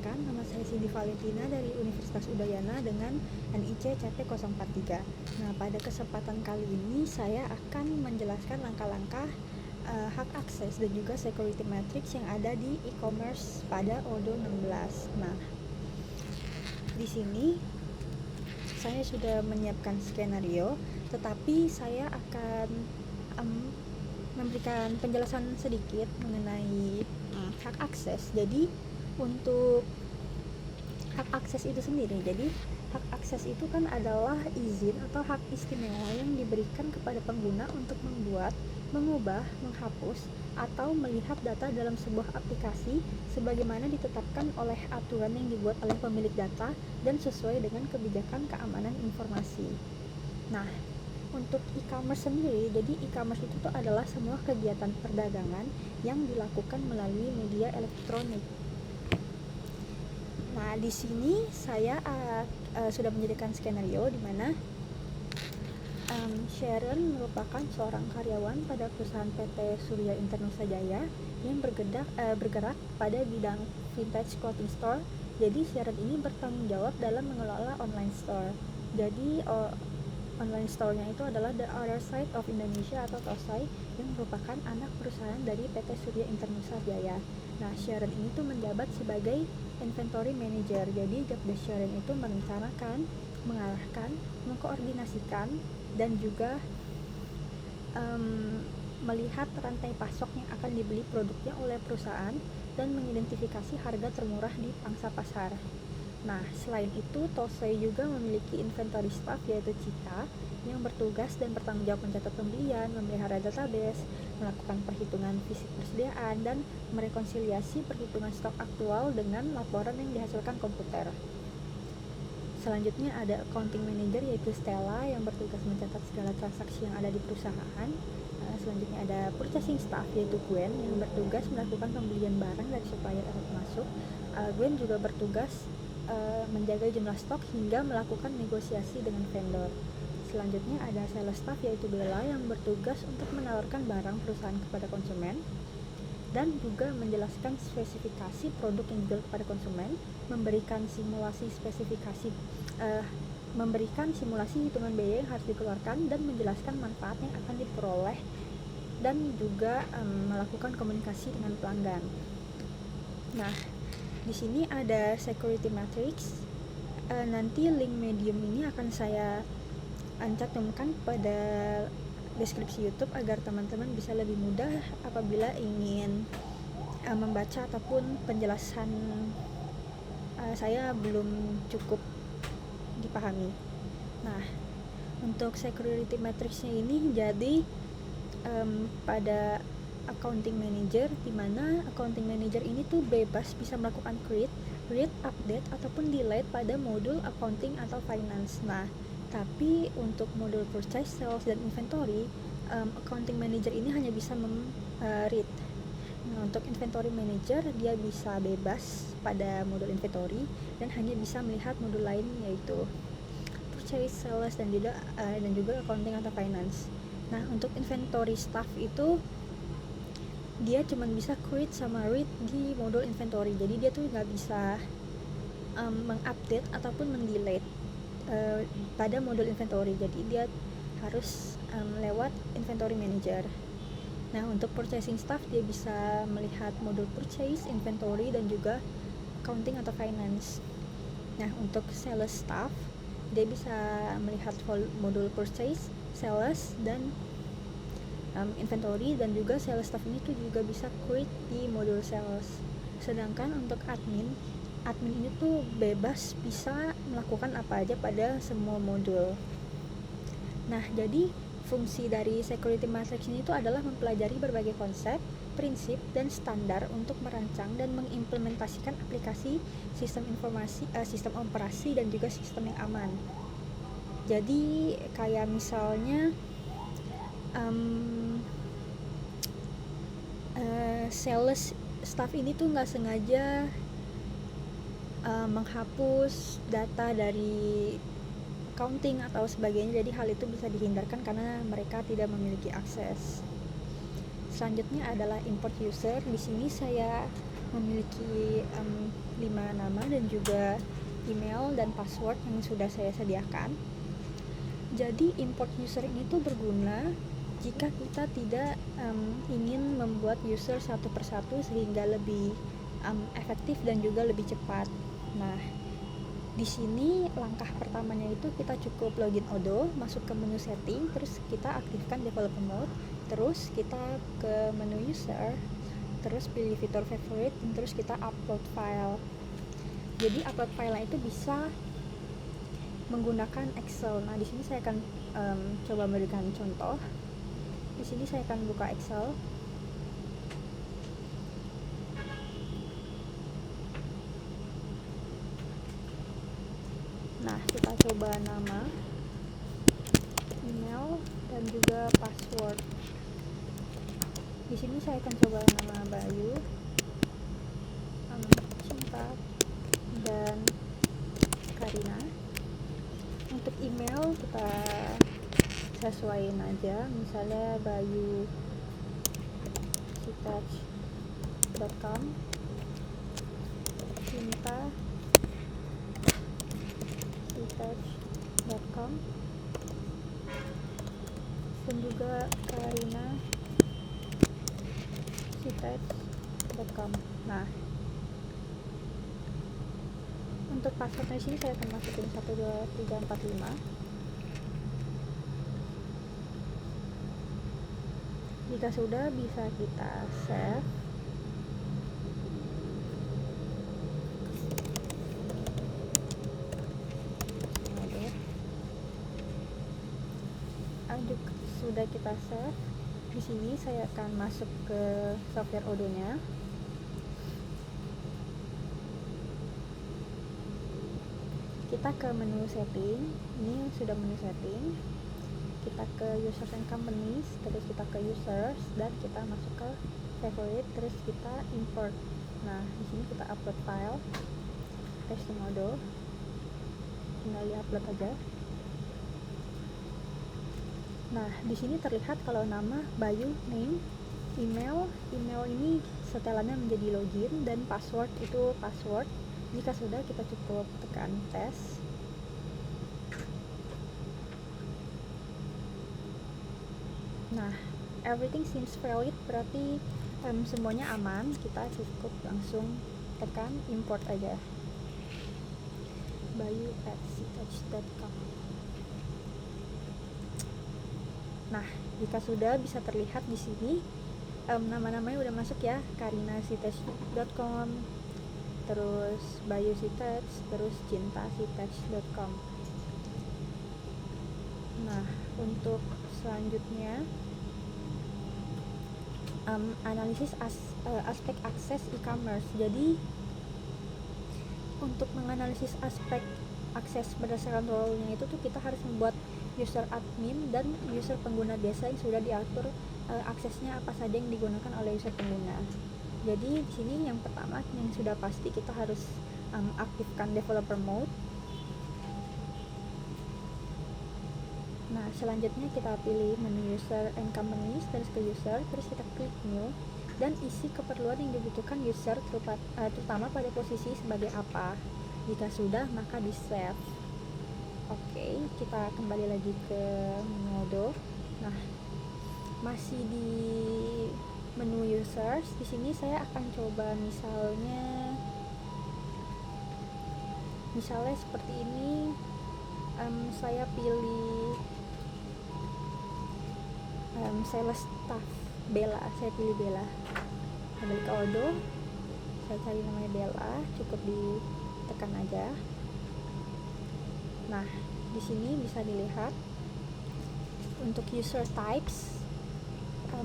perkenalkan, nama saya Cindy Valentina dari Universitas Udayana dengan NIC CP043. Nah, pada kesempatan kali ini saya akan menjelaskan langkah-langkah hak akses dan juga security matrix yang ada di e-commerce pada ODO 16. Nah, di sini saya sudah menyiapkan skenario, tetapi saya akan memberikan penjelasan sedikit mengenai hak akses. Jadi untuk hak akses itu sendiri, jadi hak akses itu kan adalah izin atau hak istimewa yang diberikan kepada pengguna untuk membuat, mengubah, menghapus, atau melihat data dalam sebuah aplikasi sebagaimana ditetapkan oleh aturan yang dibuat oleh pemilik data dan sesuai dengan kebijakan keamanan informasi. Nah, untuk e-commerce sendiri, jadi e-commerce itu tuh adalah semua kegiatan perdagangan yang dilakukan melalui media elektronik. Nah, di sini saya sudah menyediakan skenario di mana Sharon merupakan seorang karyawan pada perusahaan PT Surya Internusa Jaya yang bergerak pada bidang vintage clothing store. Jadi Sharon ini bertanggung jawab dalam mengelola online store. Jadi online store-nya itu adalah The Other Side of Indonesia atau TOSAI yang merupakan anak perusahaan dari PT Surya Internusa Jaya. Nah, Sharon ini tuh menjabat sebagai inventory manager. Jadi job desk Sharon itu merencanakan, mengarahkan, mengkoordinasikan, dan juga melihat rantai pasok yang akan dibeli produknya oleh perusahaan dan mengidentifikasi harga termurah di pangsa pasar. Nah, selain itu, TOSAI juga memiliki inventory staff yaitu Cita yang bertugas dan bertanggung jawab mencatat pembelian, memelihara database, melakukan perhitungan fisik persediaan, dan merekonsiliasi perhitungan stok aktual dengan laporan yang dihasilkan komputer. Selanjutnya ada accounting manager yaitu Stella yang bertugas mencatat segala transaksi yang ada di perusahaan. Selanjutnya ada purchasing staff yaitu Gwen yang bertugas melakukan pembelian barang dari supplier atau masuk. Gwen juga bertugas menjaga jumlah stok hingga melakukan negosiasi dengan vendor. Selanjutnya ada sales staff yaitu Bella yang bertugas untuk menawarkan barang perusahaan kepada konsumen dan juga menjelaskan spesifikasi produk yang dijual kepada konsumen, memberikan simulasi hitungan biaya yang harus dikeluarkan dan menjelaskan manfaat yang akan diperoleh dan juga melakukan komunikasi dengan pelanggan. Nah, di sini ada security matrix. Nanti link Medium ini akan saya cantumkan pada deskripsi YouTube agar teman-teman bisa lebih mudah apabila ingin membaca ataupun penjelasan saya belum cukup dipahami. Nah, untuk security matrixnya ini jadi pada accounting manager, di mana accounting manager ini tuh bebas bisa melakukan create, read, update ataupun delete pada modul accounting atau finance. Nah, tapi untuk modul purchase, sales, dan inventory, accounting manager ini hanya bisa read. Nah, untuk inventory manager dia bisa bebas pada modul inventory dan hanya bisa melihat modul lain yaitu purchase, sales, dan juga accounting atau finance. Nah, untuk inventory staff itu dia cuma bisa create sama read di modul inventory. Jadi dia tuh nggak bisa mengupdate ataupun mendelete pada modul inventory. Jadi dia harus lewat inventory manager. Nah, untuk purchasing staff dia bisa melihat modul purchase, inventory, dan juga accounting atau finance. Nah, untuk sales staff dia bisa melihat modul purchase, sales, dan inventory, dan juga sales staff ini tuh juga bisa create di modul sales. Sedangkan untuk admin ini tuh bebas bisa melakukan apa aja pada semua modul. Nah, jadi fungsi dari security matrix ini tuh adalah mempelajari berbagai konsep, prinsip, dan standar untuk merancang dan mengimplementasikan aplikasi sistem informasi, sistem operasi, dan juga sistem yang aman. Jadi kayak misalnya sales staff ini tuh nggak sengaja menghapus data dari accounting atau sebagainya, jadi hal itu bisa dihindarkan karena mereka tidak memiliki akses. Selanjutnya adalah import user. Di sini saya memiliki 5 nama dan juga email dan password yang sudah saya sediakan. Jadi import user ini tuh berguna jika kita tidak ingin membuat user satu persatu sehingga lebih efektif dan juga lebih cepat. Nah, di sini langkah pertamanya itu kita cukup login Odoo, masuk ke menu setting, terus kita aktifkan developer mode, terus kita ke menu user, terus pilih fitur favorite, dan terus kita upload file. Jadi upload file itu bisa menggunakan Excel. Nah, di sini saya akan coba memberikan contoh. Di sini saya akan buka Excel. Nah, kita coba nama, email, dan juga password. Di sini saya akan coba nama Bayu, Cinta, dan Karina. Untuk email kita sesuaiin aja, misalnya bayu@ctouch.com, cinta ctouch.com, dan juga Karina ctouch.com. Nah, untuk passwordnya di sini saya akan masukin 12345. Jika sudah, bisa kita save. Sudah kita save. Di sini saya akan masuk ke software Odoo-nya. Kita ke menu setting. Ini sudah menu setting. Kita ke users and companies, terus kita ke users, dan kita masuk ke favorite, terus kita import. Nah, di sini kita upload file, testing Odoo, tinggal di-upload aja. Nah, di sini terlihat kalau nama Bayu, name, email ini setelannya menjadi login, dan password itu password. Jika sudah, kita cukup tekan tes. Nah, everything seems valid, berarti semuanya aman. Kita cukup langsung tekan import aja. bayu@ctouch.com. Nah, jika sudah, bisa terlihat di sini nama-namanya udah masuk ya, karinactouch.com, terus Bayu Ctouch, terus Cinta.ctouch.com. Nah, untuk selanjutnya analisis aspek akses e-commerce. Jadi untuk menganalisis aspek akses berdasarkan role-nya itu tuh kita harus membuat user admin dan user pengguna biasa yang sudah diatur aksesnya apa saja yang digunakan oleh user pengguna. Jadi di sini yang pertama yang sudah pasti kita harus aktifkan developer mode. Nah, selanjutnya kita pilih menu user and companies, terus ke user, terus kita klik new, dan isi keperluan yang dibutuhkan user terutama pada posisi sebagai apa. Jika sudah, maka di save. Oke, kita kembali lagi ke menu Odoo. Nah, masih di menu users. Di sini saya akan coba misalnya seperti ini. Saya pilih sales staff Bella. Saya pilih Bella. Kembali ke Odoo. Saya cari namanya Bella. Cukup ditekan aja. Nah, di sini bisa dilihat untuk user types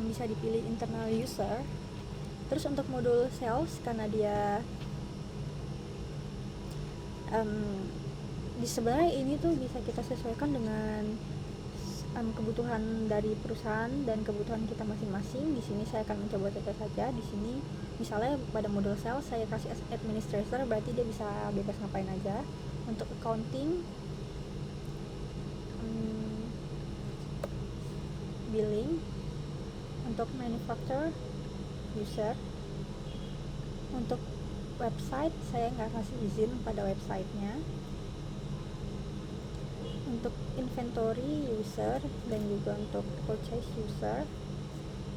bisa dipilih internal user. Terus untuk modul sales, karena dia sebenarnya ini tuh bisa kita sesuaikan dengan kebutuhan dari perusahaan dan kebutuhan kita masing-masing. Di sini saya akan mencoba contoh saja. Di sini misalnya pada modul sales saya kasih administrator, berarti dia bisa bebas ngapain aja. Untuk accounting, billing, untuk manufacturer user, Untuk website saya nggak kasih izin pada websitenya. Untuk inventory user dan juga untuk purchase user.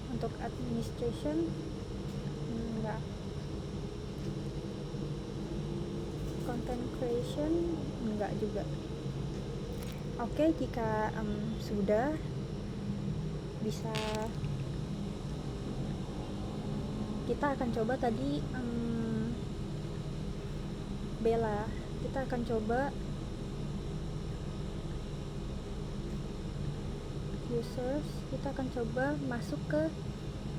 Untuk administration enggak. Content creation enggak juga. Oke, jika sudah bisa, kita akan coba tadi Bella. Kita akan coba users, kita akan coba masuk ke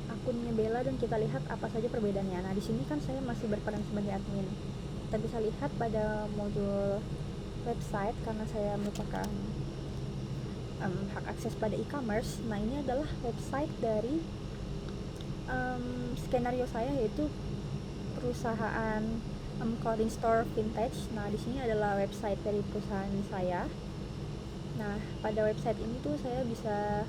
akunnya Bella dan kita lihat apa saja perbedaannya. Nah, di sini kan saya masih berperan sebagai admin. Kita bisa lihat pada modul website karena saya merupakan hak akses pada e-commerce. Nah, ini adalah website dari skenario saya, yaitu perusahaan clothing store vintage. Nah, di sini adalah website dari perusahaan saya. Nah, pada website ini tuh saya bisa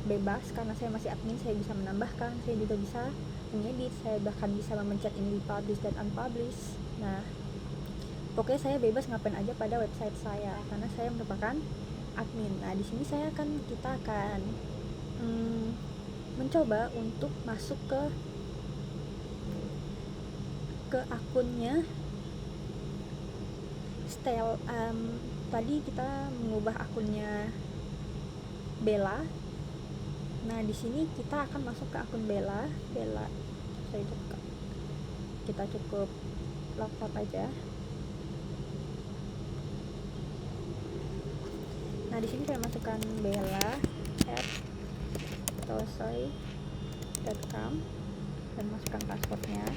bebas karena saya masih admin. Saya bisa menambahkan, saya juga bisa mengedit, saya bahkan bisa memencet ini di publish dan unpublish. Nah, pokoknya saya bebas ngapain aja pada website saya karena saya merupakan admin. Nah, di sini kita akan mencoba untuk masuk ke akunnya style. Tadi kita mengubah akunnya Bella. Nah, di sini kita akan masuk ke akun Bella. Kita cukup logout aja. Nah, di sini saya masukkan bella@tosoy.com dan masukkan passwordnya.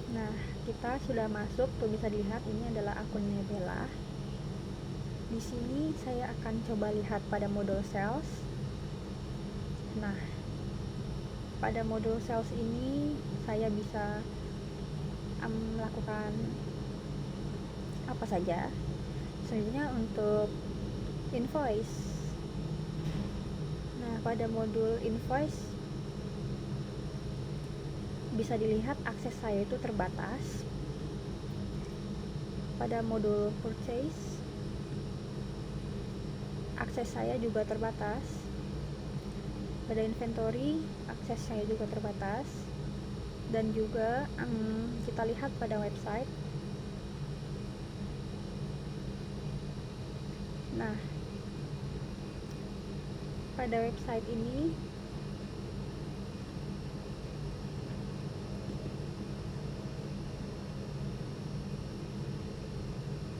Nah, kita sudah masuk, tuh bisa dilihat ini adalah akunnya Bella. Di sini saya akan coba lihat pada modul sales. Nah, pada modul sales ini saya bisa melakukan apa saja. Selanjutnya untuk invoice. Nah, pada modul invoice bisa dilihat akses saya itu terbatas. Pada modul purchase akses saya juga terbatas. Pada inventory akses saya juga terbatas. Dan juga kita lihat pada website. Nah, pada website ini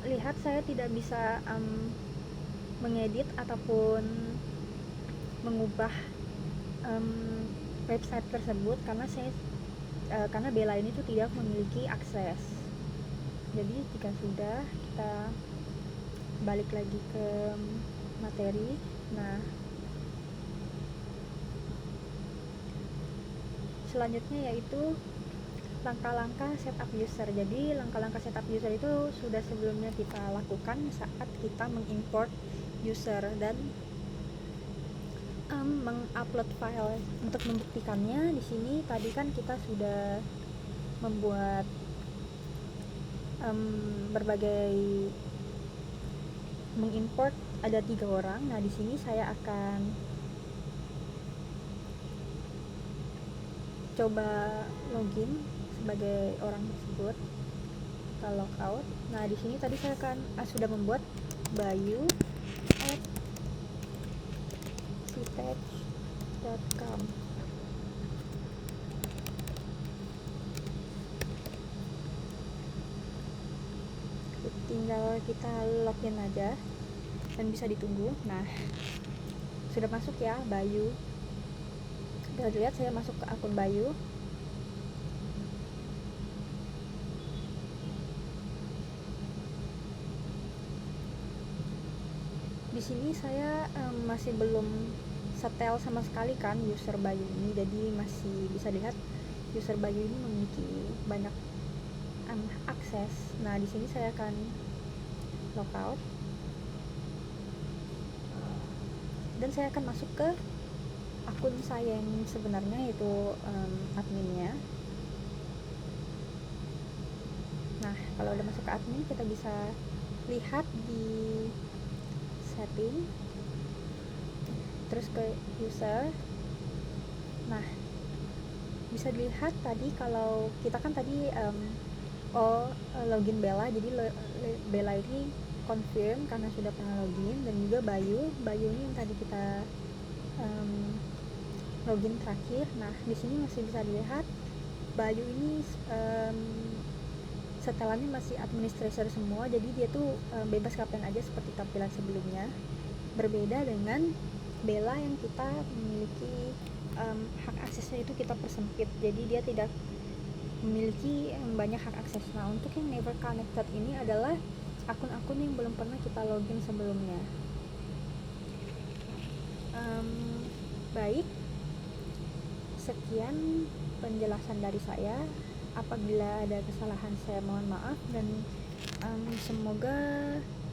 lihat saya tidak bisa mengedit ataupun mengubah website tersebut karena Bella ini tuh tidak memiliki akses. Jadi jika sudah, kita balik lagi ke materi. Nah, selanjutnya yaitu langkah-langkah setup user. Jadi langkah-langkah setup user itu sudah sebelumnya kita lakukan saat kita mengimport user dan mengupload file. Untuk membuktikannya, di sini tadi kan kita sudah membuat berbagai mengimport ada 3 orang. Nah, di sini saya akan coba login sebagai orang tersebut. Kita logout. Nah, di sini tadi saya sudah membuat bayu@ctech.com. Tinggal kita login aja. dan bisa ditunggu. Nah, sudah masuk ya Bayu. Bisa dilihat saya masuk ke akun Bayu. Di sini saya masih belum setel sama sekali kan user Bayu ini, jadi masih bisa lihat user Bayu ini memiliki banyak akses. Nah, di sini saya akan logout dan saya akan masuk ke akun saya yang sebenarnya, yaitu adminnya. Nah, kalau udah masuk ke admin, kita bisa lihat di setting, terus ke user. Nah, bisa dilihat tadi kalau kita kan tadi login Bella, jadi Bella ini confirm karena sudah pernah login, dan juga Bayu ini yang tadi kita login terakhir. Nah, di sini masih bisa dilihat Bayu ini setelannya masih administrator semua, jadi dia tuh bebas ngapain aja seperti tampilan sebelumnya. Berbeda dengan Bella yang kita memiliki hak aksesnya itu kita persempit, jadi dia tidak memiliki banyak hak akses. Nah, untuk yang never connected ini adalah akun-akun yang belum pernah kita login sebelumnya. Baik, sekian penjelasan dari saya. Apabila ada kesalahan, saya mohon maaf, dan semoga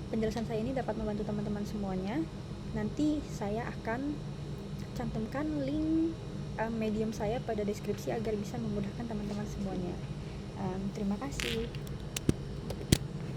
penjelasan saya ini dapat membantu teman-teman semuanya. Nanti saya akan cantumkan link medium saya pada deskripsi agar bisa memudahkan teman-teman semuanya. Terima kasih.